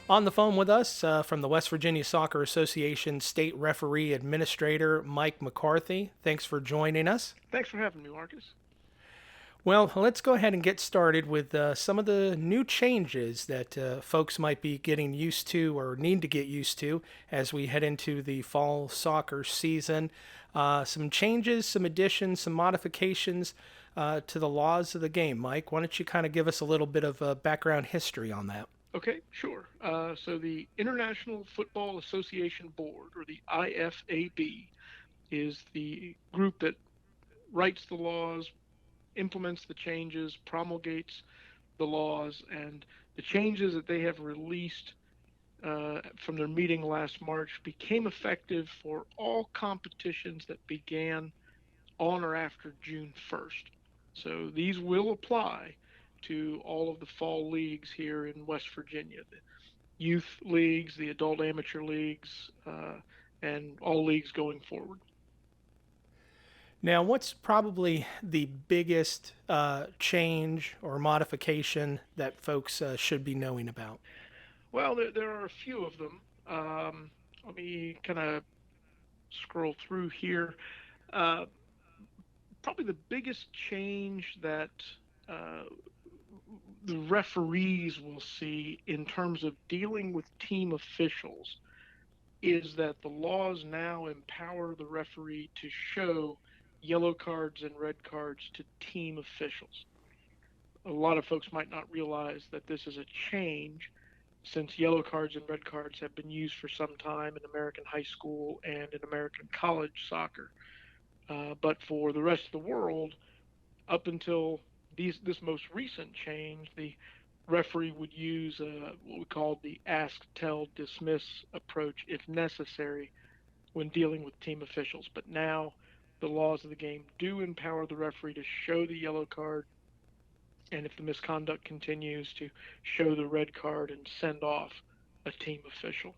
On the phone with us from the West Virginia Soccer Association State Referee Administrator Mike McCarthy. Thanks for joining us. Thanks for having me, Marcus. Well, let's go ahead and get started with some of the new changes that folks might be getting used to or need to get used to as we head into the fall soccer season. Some changes, some additions, some modifications to the laws of the game. Mike, why don't you kind of give us a little bit of background history on that? Okay, sure. So the International Football Association Board, or the IFAB, is the group that writes the laws, implements the changes, promulgates the laws, and the changes that they have released from their meeting last March became effective for all competitions that began on or after June 1st. So these will apply to all of the fall leagues here in West Virginia, the youth leagues, the adult amateur leagues, and all leagues going forward. Now, what's probably the biggest change or modification that folks should be knowing about? Well, there are a few of them. Let me kind of scroll through here. Uh, Probably the biggest change that uh, the referees will see in terms of dealing with team officials is that the laws now empower the referee to show yellow cards and red cards to team officials. A lot of folks might not realize that this is a change since yellow cards and red cards have been used for some time in American high school and in American college soccer. But for the rest of the world, up until this most recent change, the referee would use what we call the ask, tell, dismiss approach if necessary when dealing with team officials. But now the laws of the game do empower the referee to show the yellow card, and if the misconduct continues, to show the red card and send off a team official.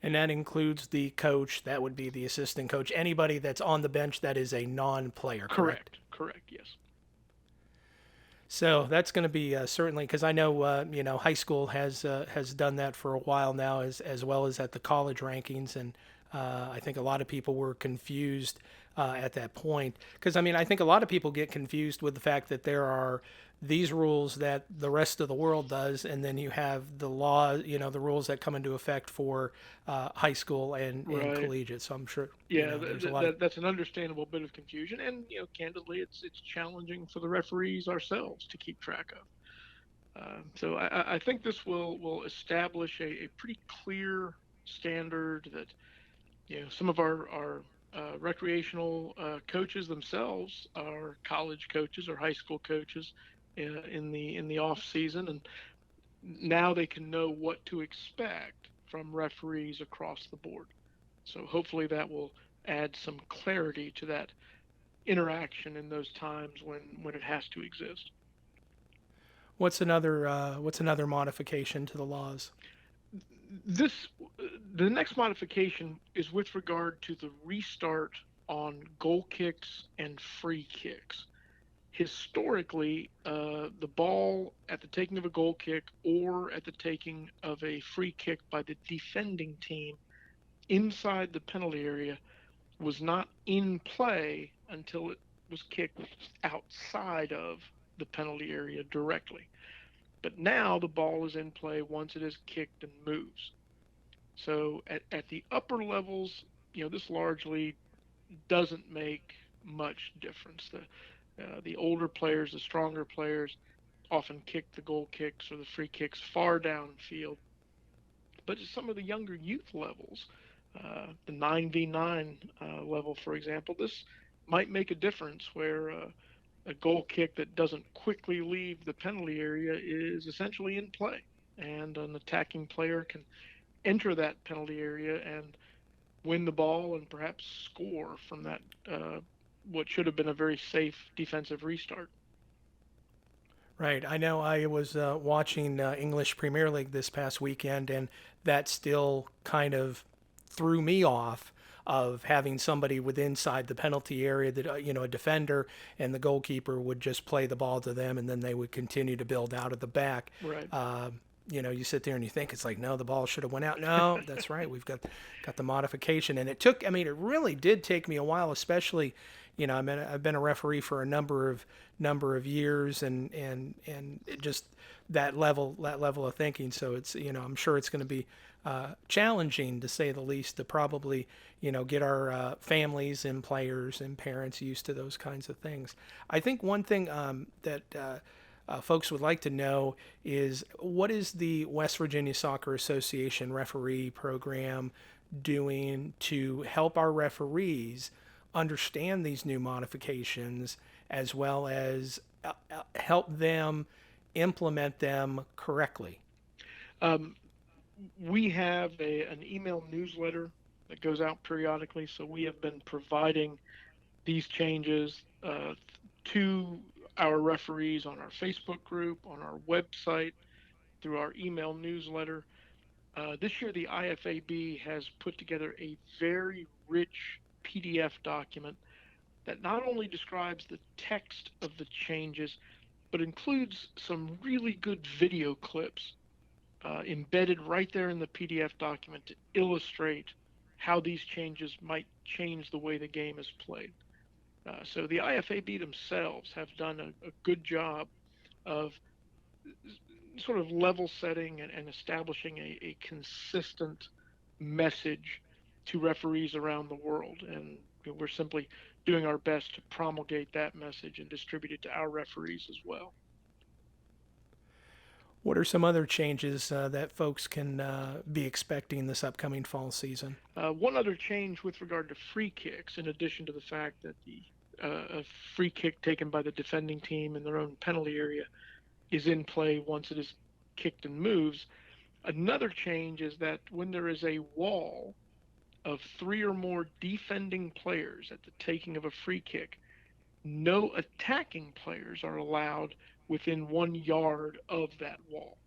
And that includes the coach, that would be the assistant coach, anybody that's on the bench that is a non player, correct? Correct, yes. So that's going to be certainly because I know high school has done that for a while now, as well as at the college rankings, and I think a lot of people were confused at that point because I think a lot of people get confused with the fact that there are these rules that the rest of the world does, and then you have the law, the rules that come into effect for high school and Right. collegiate. So I'm sure Yeah, there's a lot of. that's an understandable bit of confusion, and candidly, it's challenging for the referees ourselves to keep track of. So I think this will establish a pretty clear standard that some of our recreational coaches themselves are college coaches or high school coaches in the off season, and now they can know what to expect from referees across the board. So hopefully that will add some clarity to that interaction in those times when it has to exist. What's another modification to the laws? This The next modification is with regard to the restart on goal kicks and free kicks. Historically, the ball at the taking of a goal kick or at the taking of a free kick by the defending team inside the penalty area was not in play until it was kicked outside of the penalty area directly. But now the ball is in play once it is kicked and moves. So at the upper levels, this largely doesn't make much difference. The older players, the stronger players, often kick the goal kicks or the free kicks far downfield. But at some of the younger youth levels, the 9v9 level, for example, might make a difference where a goal kick that doesn't quickly leave the penalty area is essentially in play, and an attacking player can enter that penalty area and win the ball and perhaps score from that what should have been a very safe defensive restart. Right. I know I was watching English Premier League this past weekend, and that still kind of threw me off of having somebody with inside the penalty area that, a defender and the goalkeeper would just play the ball to them, and then they would continue to build out of the back. Right. Uh, you sit there and you think it's like, no, the ball should have went out. No, that's right. We've got the modification, and it took. I mean, it really did take me a while, especially. I've been a referee for a number of years, and it just that level of thinking. So it's I'm sure it's going to be challenging to say the least to probably get our families and players and parents used to those kinds of things. I think one thing that folks would like to know is what is the West Virginia Soccer Association referee program doing to help our referees understand these new modifications as well as help them implement them correctly. Um, we have an email newsletter that goes out periodically, so we have been providing these changes to our referees on our Facebook group, on our website, through our email newsletter. This year, the IFAB has put together a very rich PDF document that not only describes the text of the changes, but includes some really good video clips embedded right there in the PDF document to illustrate how these changes might change the way the game is played. So the IFAB themselves have done a good job of sort of level setting and establishing a consistent message to referees around the world. And we're simply doing our best to promulgate that message and distribute it to our referees as well. What are some other changes that folks can be expecting this upcoming fall season? One other change with regard to free kicks, in addition to the fact that the a free kick taken by the defending team in their own penalty area is in play once it is kicked and moves. Another change is that when there is a wall of three or more defending players at the taking of a free kick, no attacking players are allowed within 1 yard of that wall.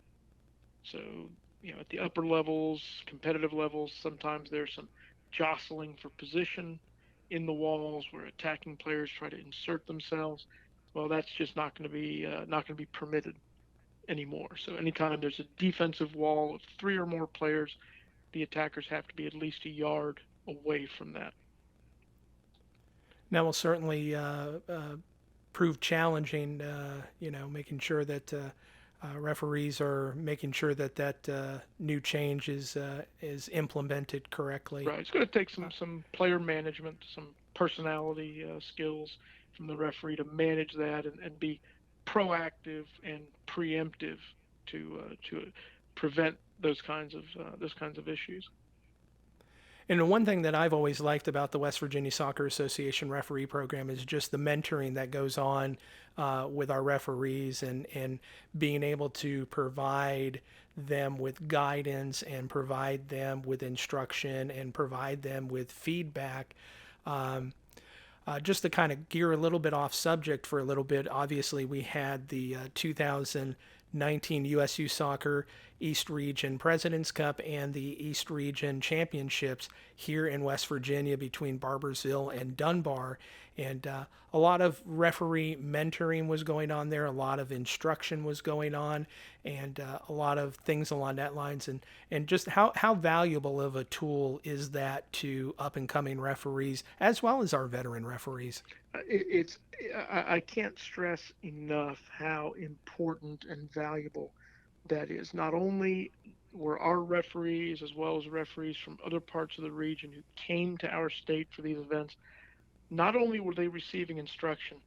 So, at the upper levels, competitive levels, sometimes there's some jostling for position in the walls where attacking players try to insert themselves. Well, that's just not going to be permitted anymore. So anytime there's a defensive wall of three or more players, the attackers have to be at least a yard away from that. Now will certainly prove challenging, making sure that referees are making sure that new change is implemented correctly. Right. It's going to take some player management, some personality skills from the referee to manage that and be proactive and preemptive to prevent those kinds of issues. And the one thing that I've always liked about the West Virginia Soccer Association referee program is just the mentoring that goes on with our referees and being able to provide them with guidance and provide them with instruction and provide them with feedback. Um, just to kind of gear a little bit off subject for a little bit, obviously we had the 2019 USU Soccer East Region President's Cup and the East Region Championships here in West Virginia between Barboursville and Dunbar. And a lot of referee mentoring was going on there, a lot of instruction was going on, and a lot of things along that lines. And just how valuable of a tool is that to up and coming referees as well as our veteran referees? It's I can't stress enough how important and valuable that is. Not only were our referees, as well as referees from other parts of the region who came to our state for these events, not only were they receiving instruction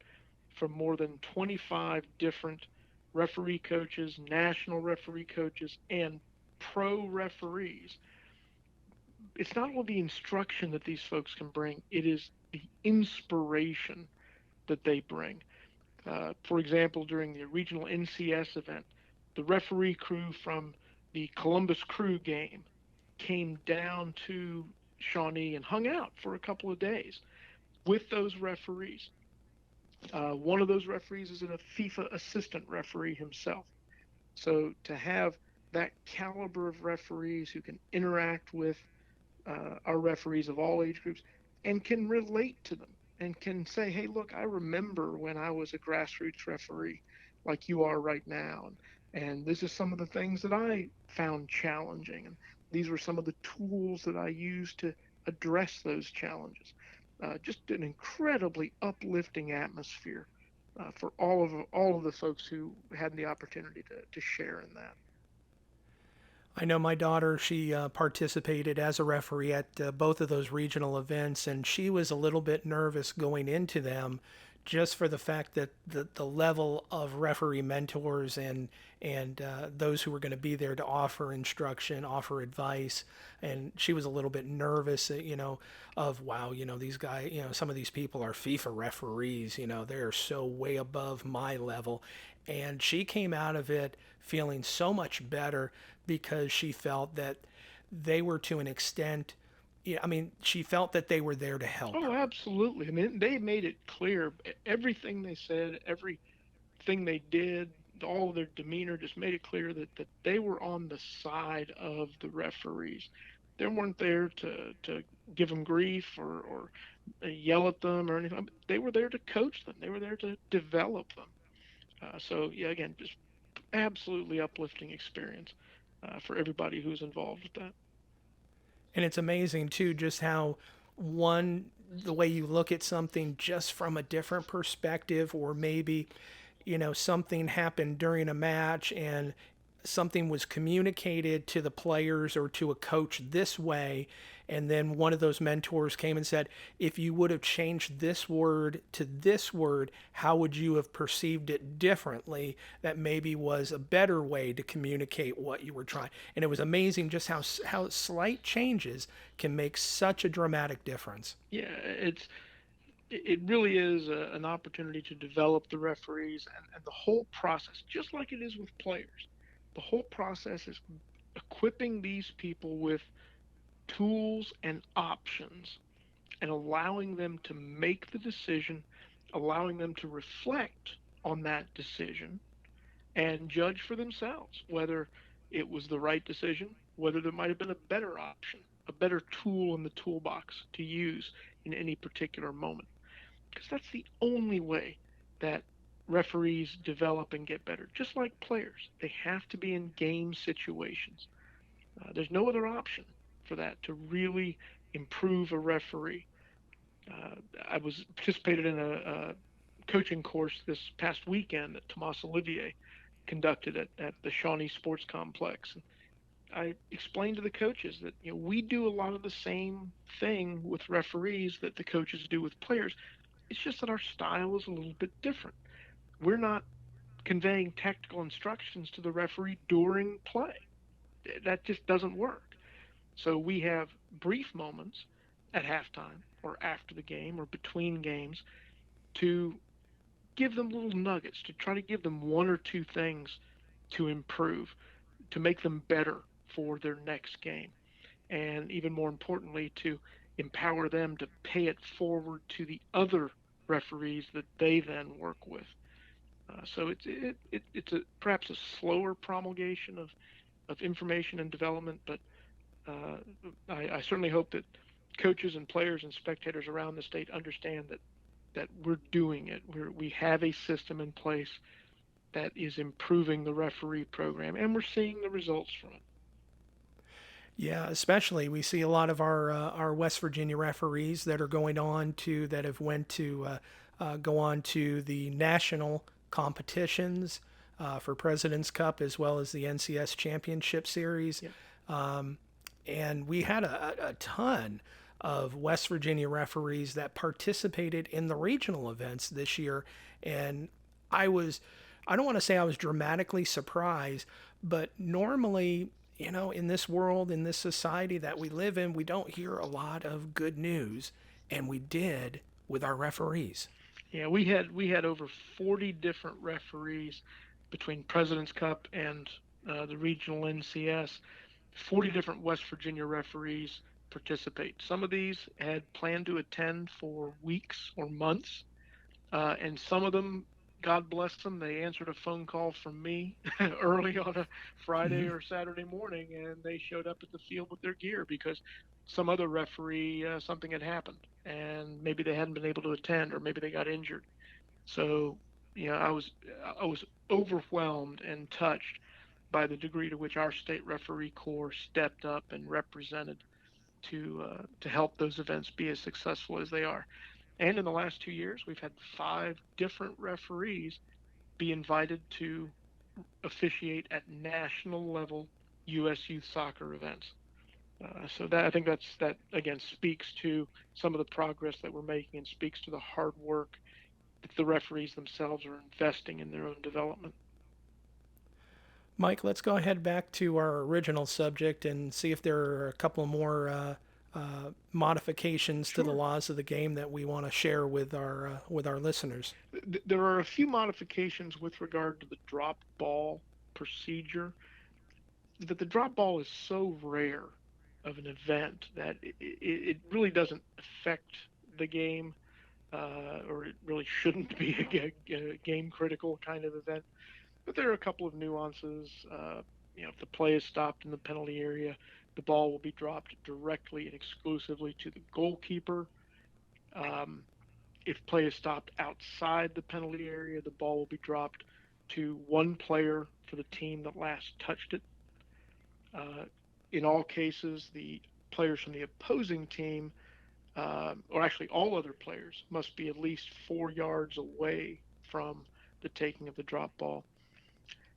from more than 25 different referee coaches, national referee coaches, and pro referees, it's not only the instruction that these folks can bring, it is the inspiration that they bring. For example, during the regional NCS event, the referee crew from the Columbus Crew game came down to Shawnee and hung out for a couple of days with those referees. One of those referees is a FIFA assistant referee himself. So to have that caliber of referees who can interact with our referees of all age groups and can relate to them and can say, hey, look, I remember when I was a grassroots referee like you are right now. And this is some of the things that I found challenging. And these were some of the tools that I used to address those challenges. Just an incredibly uplifting atmosphere for all of the folks who had the opportunity to share in that. I know my daughter, she participated as a referee at both of those regional events, and she was a little bit nervous going into them just for the fact that the level of referee mentors and those who were going to be there to offer instruction, offer advice, and she was a little bit nervous, of wow, these guys, some of these people are FIFA referees, they're so way above my level, and she came out of it feeling so much better because she felt that they were to an extent, yeah, I mean, she felt that they were there to help Oh, her. absolutely. I mean, they made it clear. Everything they said, everything they did, all of their demeanor just made it clear that they were on the side of the referees. They weren't there to give them grief or yell at them or anything. They were there to coach them. They were there to develop them. So yeah, again, just absolutely uplifting experience for everybody who's involved with that. And it's amazing too, just how the way you look at something just from a different perspective, or maybe, something happened during a match and something was communicated to the players or to a coach this way, and then one of those mentors came and said, if you would have changed this word to this word, how would you have perceived it differently? That maybe was a better way to communicate what you were trying. And it was amazing just how slight changes can make such a dramatic difference. Yeah, it really is an opportunity to develop the referees and the whole process, just like it is with players. The whole process is equipping these people with tools and options and allowing them to make the decision, allowing them to reflect on that decision and judge for themselves whether it was the right decision, whether there might have been a better option, a better tool in the toolbox to use in any particular moment. Because that's the only way that referees develop and get better. Just like players, they have to be in game situations. There's no other option for that to really improve a referee. I was participated in a coaching course this past weekend that Tomas Olivier conducted at the Shawnee Sports Complex. And I explained to the coaches that we do a lot of the same thing with referees that the coaches do with players. It's just that our style is a little bit different. We're not conveying tactical instructions to the referee during play. That just doesn't work. So we have brief moments at halftime or after the game or between games to give them little nuggets, to try to give them one or two things to improve, to make them better for their next game. And even more importantly, to empower them to pay it forward to the other referees that they then work with. So it's perhaps a slower promulgation of information and development, but uh, I certainly hope that coaches and players and spectators around the state understand that we're doing it. We have a system in place that is improving the referee program, and we're seeing the results from it. Yeah, especially we see a lot of our West Virginia referees that are going on to that have went to go on to the national competitions for President's Cup as well as the NCS Championship Series, Yeah. um, and we had a ton of West Virginia referees that participated in the regional events this year, and I was I don't want to say I was dramatically surprised, but normally in this world, in this society that we live in, we don't hear a lot of good news, and we did with our referees. Yeah, we had over 40 different referees between President's Cup and the regional NCS. 40 different West Virginia referees participate. Some of these had planned to attend for weeks or months, and some of them, God bless them, they answered a phone call from me early on a Friday Mm-hmm. or Saturday morning, and they showed up at the field with their gear because some other referee, something had happened, and maybe they hadn't been able to attend, or maybe they got injured. So, I was overwhelmed and touched by the degree to which our state referee corps stepped up and represented to help those events be as successful as they are. And in the last 2 years, we've had 5 different referees be invited to officiate at national level U.S. youth soccer events. So that I think that again speaks to some of the progress that we're making and speaks to the hard work that the referees themselves are investing in their own development. Mike, let's go ahead back to our original subject and see if there are a couple more modifications to the Sure. laws of the game that we want to share with our listeners. There are a few modifications with regard to the drop ball procedure. That the drop ball is so rare of an event that it really doesn't affect the game, or it really shouldn't be a game critical kind of event. But there are a couple of nuances. If the play is stopped in the penalty area, the ball will be dropped directly and exclusively to the goalkeeper. Um, if play is stopped outside the penalty area, the ball will be dropped to one player for the team that last touched it. Uh, in all cases, the players from the opposing team, or actually all other players, must be at least 4 yards away from the taking of the drop ball.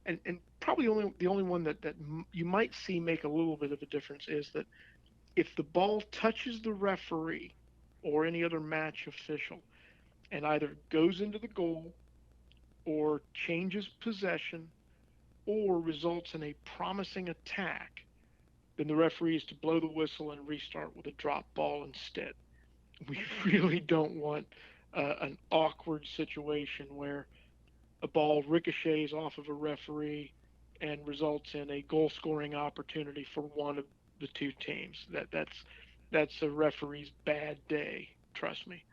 And probably the only one that you might see make a little bit of a difference is that if the ball touches the referee or any other match official and either goes into the goal or changes possession or results in a promising attack, then the referee is to blow the whistle and restart with a drop ball instead. We really don't want an awkward situation where a ball ricochets off of a referee and results in a goal scoring opportunity for one of the two teams. That's a referee's bad day. Trust me.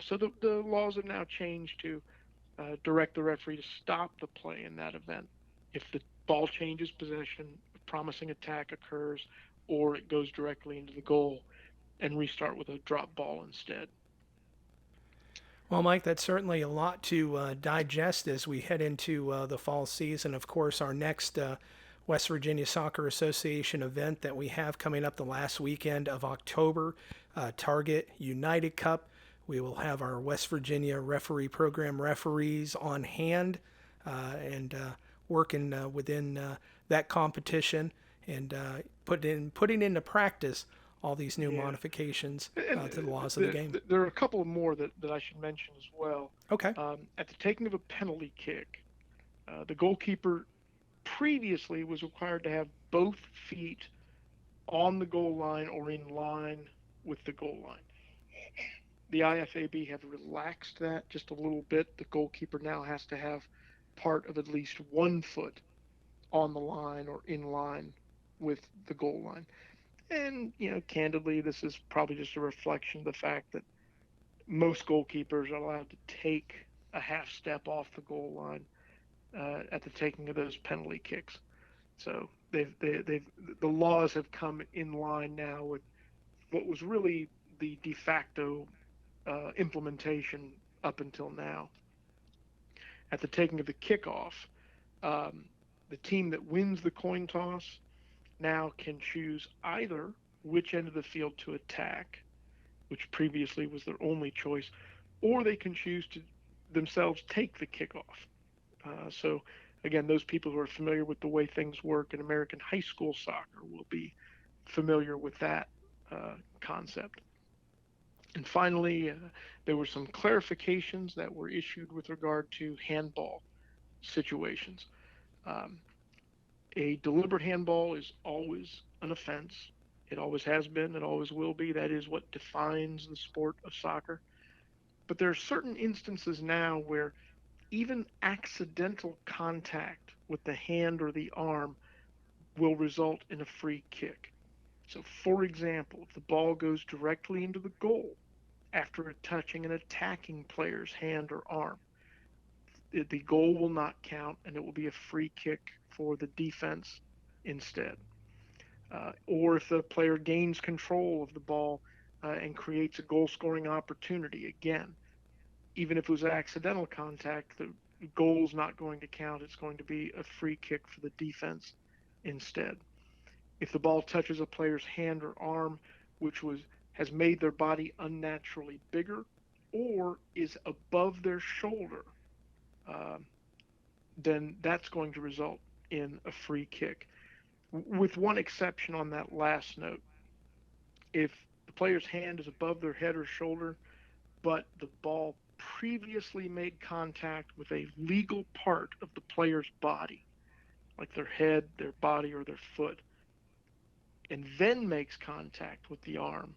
So the laws have now changed to direct the referee to stop the play in that event if the ball changes possession, a promising attack occurs, or it goes directly into the goal, and restart with a drop ball instead. Well, Mike, that's certainly a lot to digest as we head into the fall season. Of course, our next West Virginia Soccer Association event that we have coming up the last weekend of October, Target United Cup. We will have our West Virginia referee program referees on hand and working within that competition and putting into practice all these new Yeah, modifications and to the laws of the game. there are a couple more that I should mention as well. Okay. At the taking of a penalty kick, the goalkeeper previously was required to have both feet on the goal line or in line with the goal line. The IFAB have relaxed that just a little bit. The goalkeeper now has to have part of at least one foot on the line or in line with the goal line. And, candidly, this is probably just a reflection of the fact that most goalkeepers are allowed to take a half step off the goal line at the taking of those penalty kicks. So the laws have come in line now with what was really the de facto implementation up until now. At the taking of the kickoff, um, the team that wins the coin toss now can choose either which end of the field to attack, which previously was their only choice, or they can choose to themselves take the kickoff. So, again, those people who are familiar with the way things work in American high school soccer will be familiar with that concept. And finally, there were some clarifications that were issued with regard to handball situations. Um, A deliberate handball is always an offense. It always has been, it always will be. That is what defines the sport of soccer. But there are certain instances now where even accidental contact with the hand or the arm will result in a free kick. So, for example, if the ball goes directly into the goal after it touching an attacking player's hand or arm, the goal will not count and it will be a free kick for the defense instead. Or if the player gains control of the ball and creates a goal scoring opportunity, again, even if it was accidental contact, the goal's not going to count. It's going to be a free kick for the defense instead. If the ball touches a player's hand or arm, which has made their body unnaturally bigger or is above their shoulder, uh, then that's going to result in a free kick. With one exception on that last note, if the player's hand is above their head or shoulder, but the ball previously made contact with a legal part of the player's body, like their head, their body, or their foot, and then makes contact with the arm,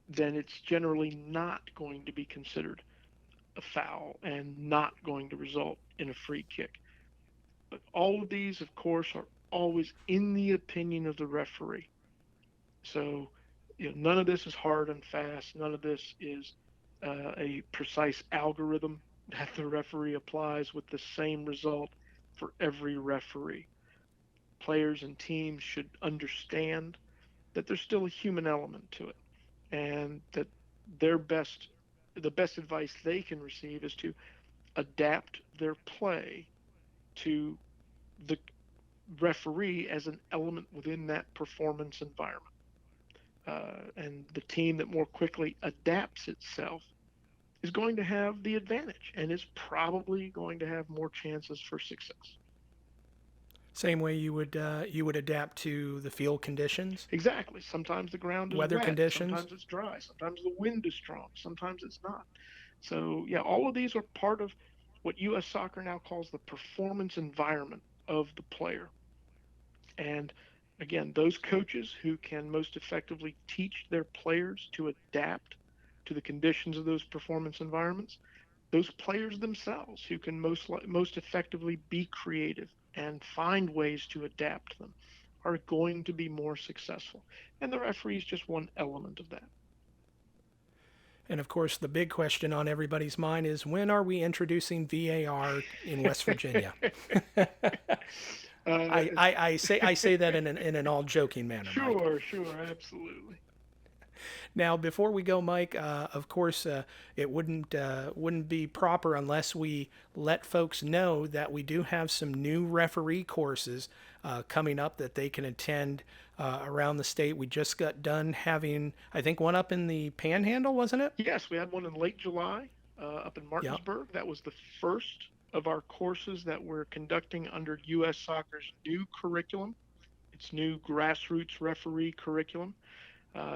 then it's generally not going to be considered a foul and not going to result in a free kick. But all of these, of course, are always in the opinion of the referee. So, none of this is hard and fast. None of this is a precise algorithm that the referee applies with the same result for every referee. Players and teams should understand that there's still a human element to it, and that their best, the best advice they can receive is to adapt their play to the referee as an element within that performance environment. And the team that more quickly adapts itself is going to have the advantage and is probably going to have more chances for success. Same way you would adapt to the field conditions, Exactly. Sometimes the ground is weather wet, conditions. sometimes it's dry, sometimes the wind is strong, sometimes it's not. So, yeah, all of these are part of what U.S. soccer now calls the performance environment of the player. And again, those coaches who can most effectively teach their players to adapt to the conditions of those performance environments, those players themselves who can most effectively be creative and find ways to adapt them are going to be more successful. And the referee is just one element of that. And of course, the big question on everybody's mind is when are we introducing VAR in West Virginia? uh, I say that in an all joking manner, Mike. sure, sure, absolutely. Now, before we go, Mike, of course, it wouldn't be proper unless we let folks know that we do have some new referee courses coming up that they can attend around the state. We just got done having, I think, one up in the Panhandle, wasn't it? Yes, we had one in late July up in Yeah. Martinsburg. That was the first of our courses that we're conducting under U.S. Soccer's new curriculum, its new grassroots referee curriculum.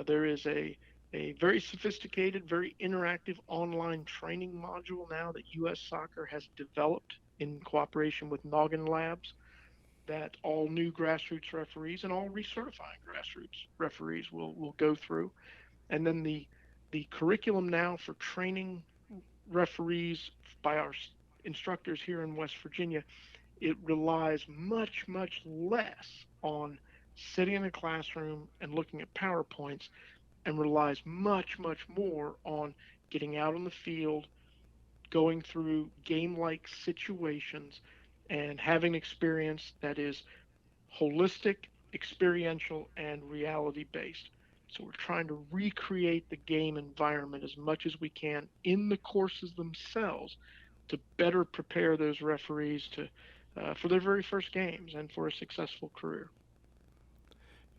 There is a very sophisticated, very interactive online training module now that U.S. Soccer has developed in cooperation with Noggin Labs that all new grassroots referees and all recertifying grassroots referees will go through. And then the curriculum now for training referees by our instructors here in West Virginia, it relies much less on sitting in a classroom and looking at PowerPoints and relies much more on getting out on the field, going through game like situations, and having experience that is holistic, experiential, and reality based. So we're trying to recreate the game environment as much as we can in the courses themselves to better prepare those referees to for their very first games and for a successful career.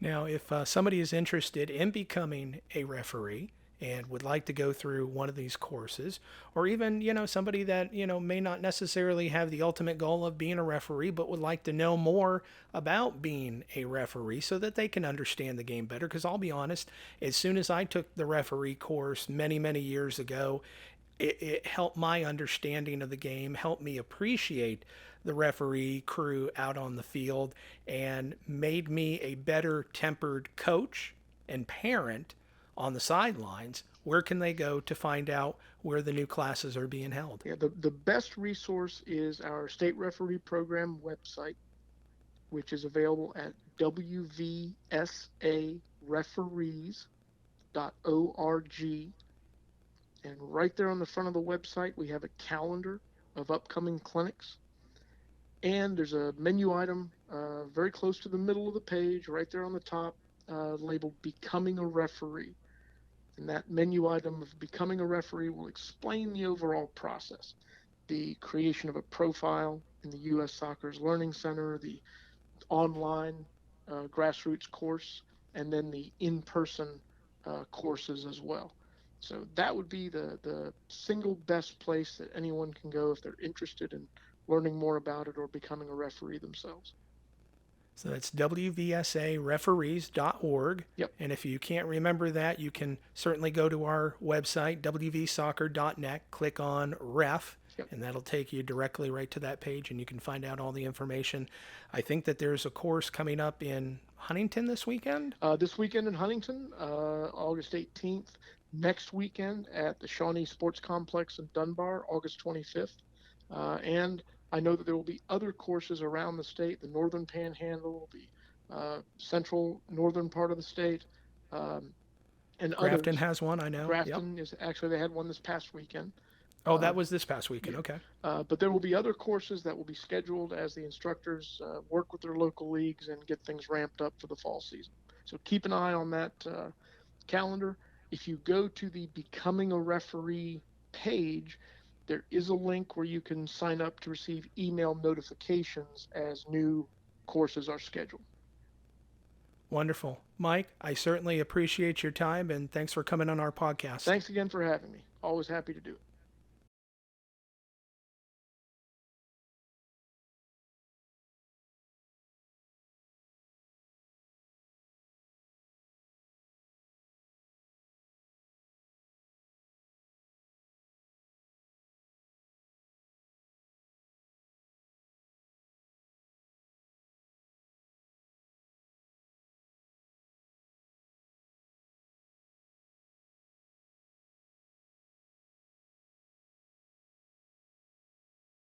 Now, if somebody is interested in becoming a referee and would like to go through one of these courses, or even, somebody that, may not necessarily have the ultimate goal of being a referee, but would like to know more about being a referee so that they can understand the game better. Because I'll be honest, as soon as I took the referee course many years ago, it helped my understanding of the game, helped me appreciate the referee crew out on the field, and made me a better tempered coach and parent on the sidelines. Where can they go to find out where the new classes are being held? Yeah, the best resource is our state referee program website, which is available at WVSAreferees.org. And right there on the front of the website, we have a calendar of upcoming clinics. And there's a menu item very close to the middle of the page, right there on the top, labeled Becoming a Referee. And that menu item of Becoming a Referee will explain the overall process: the creation of a profile in the U.S. Soccer's Learning Center, the online grassroots course, and then the in-person courses as well. So that would be the single best place that anyone can go if they're interested in learning more about it or becoming a referee themselves. So that's WVSAreferees.org. Yep. And if you can't remember that, you can certainly go to our website, WVSoccer.net, click on ref, Yep. and that'll take you directly right to that page, and you can find out all the information. I think that there's a course coming up in Huntington this weekend. This weekend in Huntington, August 18th. Next weekend at the Shawnee Sports Complex in Dunbar, August 25th. And I know that there will be other courses around the state: the Northern Panhandle, the central northern part of the state, um, and Grafton others. has one, I know. Yep. Grafton is actually, they had one this past weekend. Oh, Uh, that was this past weekend. yeah. Okay. But there will be other courses that will be scheduled as the instructors work with their local leagues and get things ramped up for the fall season. So keep an eye on that calendar. If you go to the Becoming a Referee page, there is a link where you can sign up to receive email notifications as new courses are scheduled. Wonderful. Mike, I certainly appreciate your time, and thanks for coming on our podcast. Thanks again for having me. Always happy to do it.